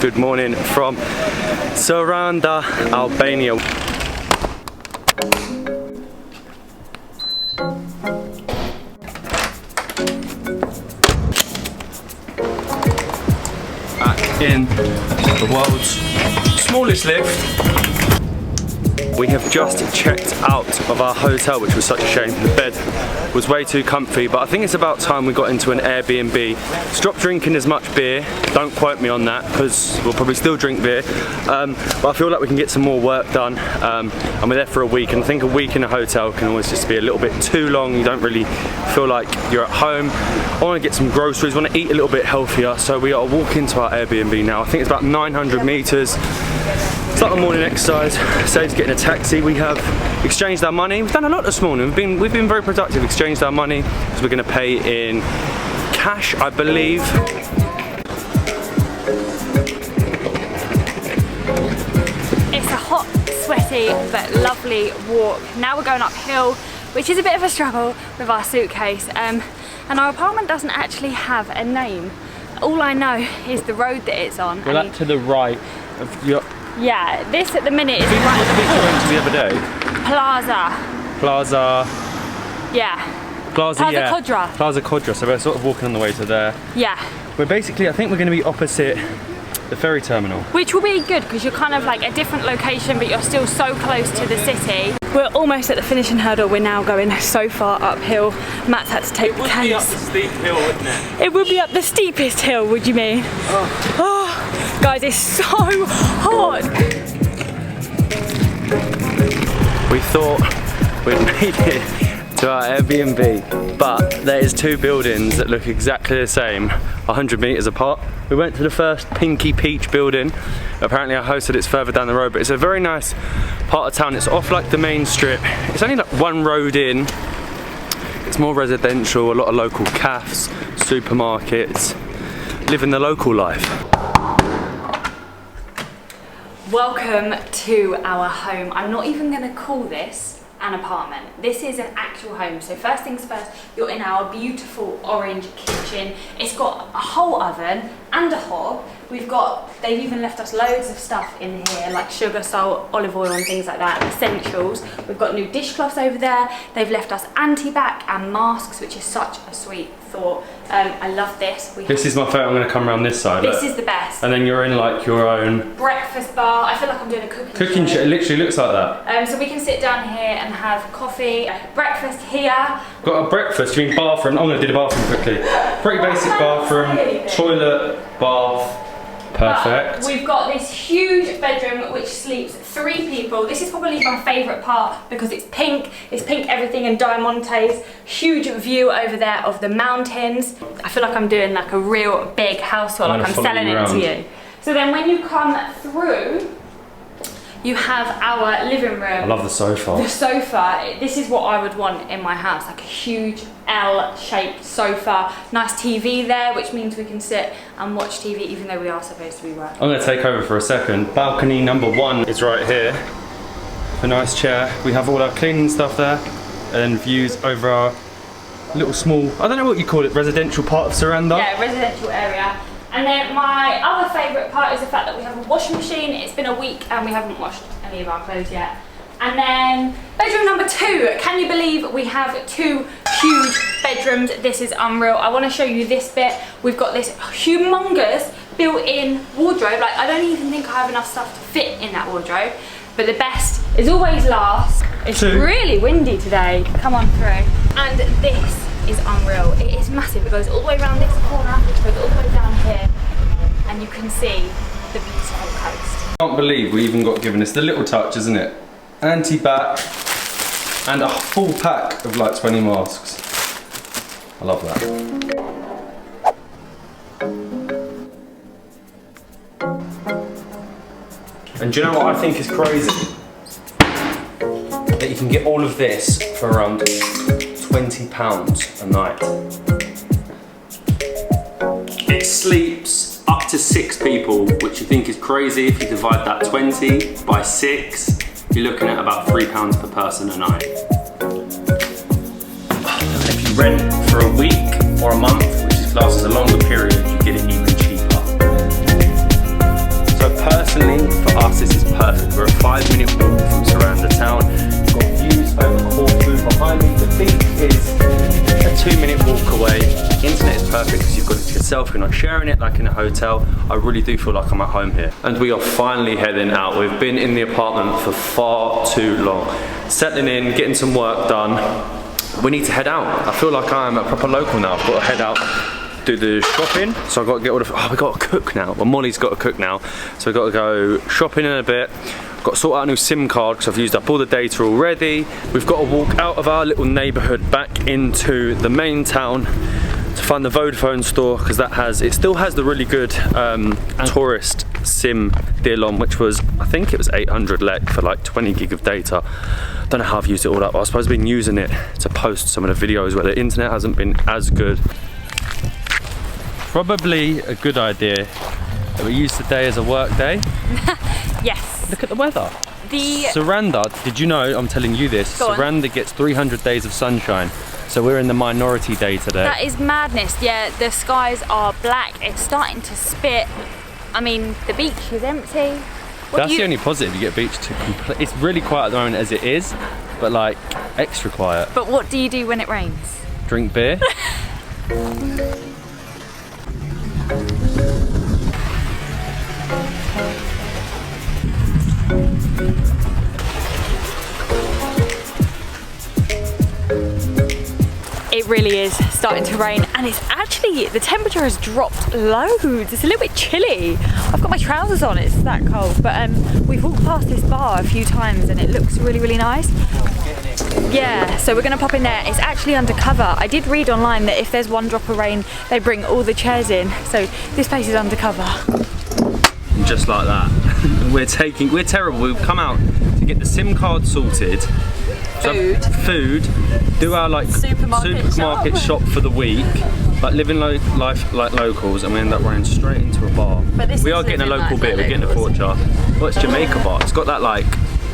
Good morning from Saranda, Albania. Back in the world's smallest lift. We have just checked out of our hotel, which was such a shame. The bed was way too comfy, but I think it's about time we got into an Airbnb. Stop drinking as much beer. Don't quote me on that, because we'll probably still drink beer. But I feel like we can get some more work done. And we're there for a week, and I think a week in a hotel can always just be a little bit too long. You don't really feel like you're at home. I want to get some groceries, want to eat a little bit healthier, so we are walking to our Airbnb now. I think it's about 900 meters. It's like a morning exercise. Saves getting a taxi. We have exchanged our money. We've done a lot this morning. We've been very productive. Exchanged our money because we're going to pay in cash, I believe. It's a hot, sweaty but lovely walk. Now we're going uphill, which is a bit of a struggle with our suitcase. And our apartment doesn't actually have a name. All I know is the road that it's on. Well, that to the right of your... Yeah, this at the minute is right right the beach we went to the other day. Plaza. Yeah. Plaza Kodra. Plaza Kodra, so we're sort of walking on the way to there. Yeah. We're basically, I think we're going to be opposite the ferry terminal. Which will be good because you're kind of like a different location, but you're still so close to the city. We're almost at the finishing hurdle. We're now going so far uphill. Matt's had to take the case. It would be up the steep hill, wouldn't it? It would be up the steepest hill, would you mean? Oh, guys, it's so hot. We thought we'd made it to our Airbnb, but there is two buildings that look exactly the same, 100 meters apart. We went to the first Pinky Peach building. Apparently our host said it's further down the road, but it's a very nice part of town. It's off like the main strip. It's only like one road in. It's more residential, a lot of local cafes, supermarkets, living the local life. Welcome to our home. I'm not even going to call this an apartment. This is an actual home. So first things first, you're in our beautiful orange kitchen. It's got a whole oven and a hob. They've even left us loads of stuff in here, like sugar, salt, olive oil and things like that, essentials. We've got new dishcloths over there. They've left us anti-bac and masks, which is such a sweet thought. I love this. This is my favourite. I'm going to come around this side. This is the best. And then you're in like your own breakfast bar. I feel like I'm doing a cooking show. It literally looks like that. So we can sit down here and have coffee, breakfast here. Got a breakfast, you mean bathroom? I'm going to do the bathroom quickly. Pretty basic bathroom, toilet, bath. Perfect. But we've got this huge bedroom which sleeps 3 people. This is probably my favourite part because it's pink everything and diamantes. Huge view over there of the mountains. I feel like I'm doing like a real big house tour, like I'm selling it to you. So then when you come through, you have our living room. I love the sofa. The sofa, this is what I would want in my house, like a huge L-shaped sofa. Nice TV there, which means we can sit and watch TV even though we are supposed to be working. I'm going to take over for a second. Balcony number 1 is right here. A nice chair. We have all our cleaning stuff there and views over our little small, I don't know what you call it, residential part of Saranda. Yeah, residential area. And then my other favourite part is the fact that we have a washing machine. It's been a week and we haven't washed any of our clothes yet. And then bedroom number 2. Can you believe we have 2 huge bedrooms? This is unreal. I want to show you this bit. We've got this humongous built-in wardrobe. Like, I don't even think I have enough stuff to fit in that wardrobe. But the best is always last. It's really windy today. Come on through. And this is unreal. It is massive. It goes all the way around this corner, it goes all the way down here, and you can see the beautiful coast. I can't believe we even got given this. The little touch, isn't it? Anti-bac and a full pack of like 20 masks. I love that. And do you know what I think is crazy? That you can get all of this for around £20 a night. It sleeps up to 6 people, which you think is crazy. If you divide that 20 by 6, you're looking at about £3 per person a night. If you rent for a week or a month, which is classed as a longer period, you get it even cheaper. 5-minute walk from Saranda town. Got views over Corfu behind me. The beach is a 2-minute walk away. Internet is perfect because you've got it to yourself. You're not sharing it like in a hotel. I really do feel like I'm at home here. And we are finally heading out. We've been in the apartment for far too long. Settling in, getting some work done. We need to head out. I feel like I'm a proper local now. I've got to head out, do the shopping. So I've got to get all the, we got to cook now. Well, Molly's got to cook now. So we've got to go shopping in a bit. Got to sort out a new SIM card because I've used up all the data already. We've got to walk out of our little neighbourhood back into the main town to find the Vodafone store because it still has the really good tourist SIM deal on, which was, I think it was 800 lek for like 20 gig of data. Don't know how I've used it all up. I suppose I've been using it to post some of the videos where the internet hasn't been as good. Probably a good idea that we use today as a work day. Yes. Look at the weather. Saranda, did you know, I'm telling you this, Saranda gets 300 days of sunshine. So we're in the minority day today. That is madness. Yeah, the skies are black. It's starting to spit. I mean, the beach is empty. That's the only positive, you get beach to complete. It's really quiet at the moment as it is, but like extra quiet. But what do you do when it rains? Drink beer. It really is starting to rain, and it's actually, the temperature has dropped loads. It's a little bit chilly. I've got my trousers on, it's that cold. But we've walked past this bar a few times and it looks really, really nice. Yeah, so we're gonna pop in there. It's actually undercover. I did read online that if there's one drop of rain, they bring all the chairs in. So this place is undercover. Just like that. We're terrible. We've come out to get the SIM card sorted. Food, do our like supermarket shop for the week, like living life like locals, and we end up running straight into a bar. We are getting a local beer, we're getting a Forcha. Well, it's Jamaica bar. It's got that like,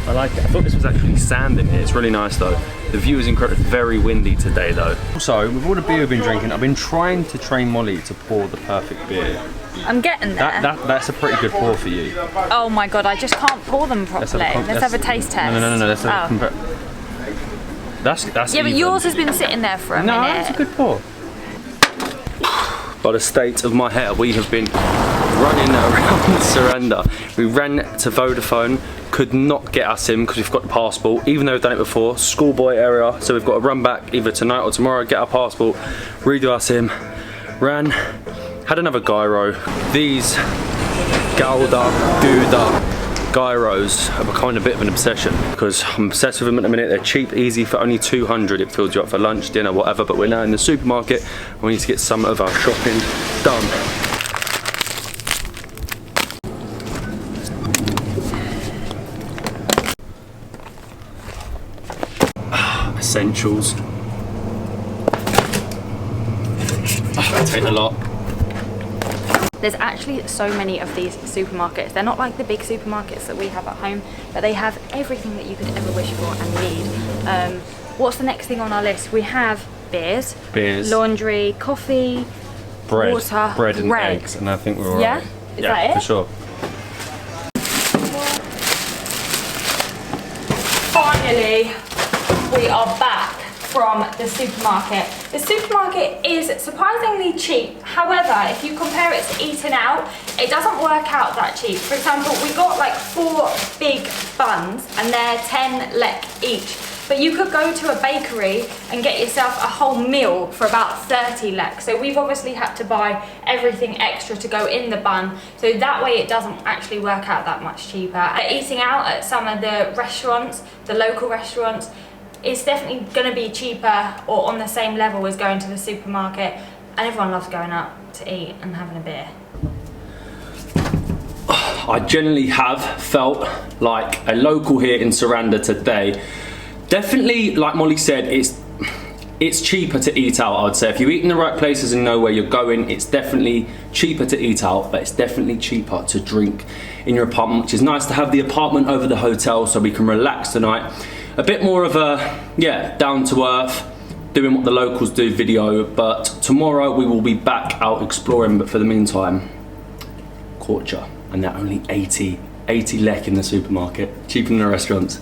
I like it. I thought this was actually sand in here. It's really nice though. The view is incredible. Very windy today though. Also, with all the beer we've been drinking, I've been trying to train Molly to pour the perfect beer. I'm getting there. That's a pretty good pour for you. Oh my god, I just can't pour them properly. Let's have a taste test. No. Let's have a That's yeah, but yours has been sitting there for a minute. No, it's a good pour. By the state of my hair, we have been running around Saranda. We ran to Vodafone, could not get our SIM because we've got the passport, even though we've done it before, schoolboy area, so we've got to run back either tonight or tomorrow, get our passport, redo our SIM, ran, had another gyro. These Gouda gyros have become a bit of an obsession because I'm obsessed with them at the minute. They're cheap, easy, for only 200. It fills you up for lunch, dinner, whatever, but we're now in the supermarket and we need to get some of our shopping done. Essentials. I take a lot. There's actually so many of these supermarkets. They're not like the big supermarkets that we have at home, but they have everything that you could ever wish for and need. What's the next thing on our list? We have beers, laundry, coffee, water, bread and eggs, and I think we're all yeah? right. Is that it? For sure. Finally, we are back from the supermarket. The supermarket is surprisingly cheap. However, if you compare it to eating out, it doesn't work out that cheap. For example, we got like 4 big buns and they're 10 lek each. But you could go to a bakery and get yourself a whole meal for about 30 lek. So we've obviously had to buy everything extra to go in the bun. So that way it doesn't actually work out that much cheaper. Eating out at some of the restaurants, the local restaurants, it's definitely going to be cheaper or on the same level as going to the supermarket, and everyone loves going out to eat and having a beer. I generally have felt like a local here in Saranda today. Definitely, like Molly said, it's cheaper to eat out, I would say. If you eat in the right places and know where you're going, it's definitely cheaper to eat out, but it's definitely cheaper to drink in your apartment, which is nice to have the apartment over the hotel so we can relax tonight. A bit more of a, down to earth, doing what the locals do video, but tomorrow we will be back out exploring, but for the meantime, Corcha, and they're only 80 80 lek in the supermarket, cheaper than the restaurants.